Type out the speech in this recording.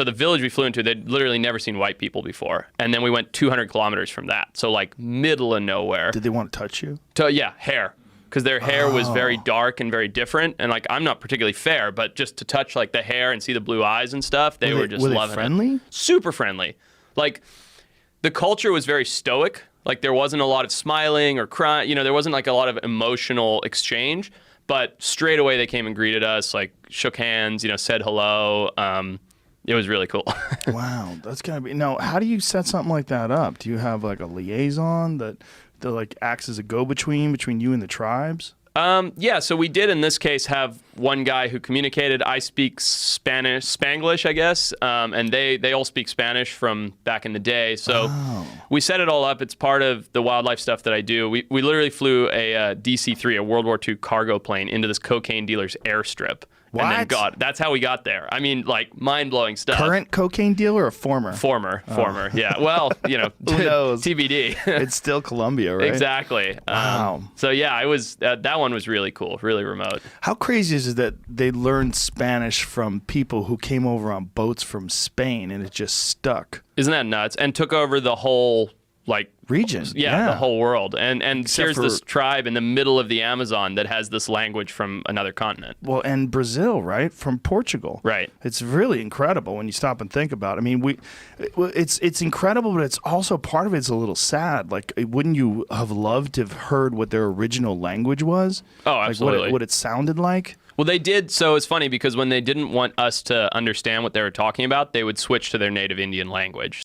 So the village we flew into, they'd literally never seen white people before. And then we went 200 kilometers from that. So like middle of nowhere. Did they want to touch you? Yeah, hair. Because their hair was very dark and very different. And like, I'm not particularly fair, but just to touch like the hair and see the blue eyes and stuff, they were just loving friendly? it. Super friendly. Like the culture was very stoic. Like there wasn't a lot of smiling or crying. You know, there wasn't like a lot of emotional exchange. But straight away they came and greeted us, like shook hands, you know, said hello. It was really cool. Wow, that's gotta be. Now, how do you set something like that up? Do you have like a liaison that like acts as a go-between between you and the tribes? Yeah, so we did in this case have one guy who communicated. I speak Spanglish, I guess, and they all speak Spanish from back in the day. So we set it all up. It's part of the wildlife stuff that I do. We literally flew a DC-3, a World War II cargo plane, into this cocaine dealer's airstrip. What? And then that's how we got there. I mean, like, mind-blowing stuff. Current cocaine dealer or former? Former, yeah. Well, you know, who knows? TBD. It's still Colombia, right? Exactly. Wow. So yeah, I was that one was really cool, really remote. How crazy is it that they learned Spanish from people who came over on boats from Spain and it just stuck? Isn't that nuts? And took over the whole like region. Yeah, the whole world. And Except here's for this tribe in the middle of the Amazon that has this language from another continent. Well, and Brazil, right? From Portugal. Right. It's really incredible when you stop and think about it. I mean, it's incredible, but it's also part of it's a little sad. Like, wouldn't you have loved to have heard what their original language was? Oh, absolutely. Like what it sounded like? Well, they did. So it's funny because when they didn't want us to understand what they were talking about, they would switch to their native Indian language.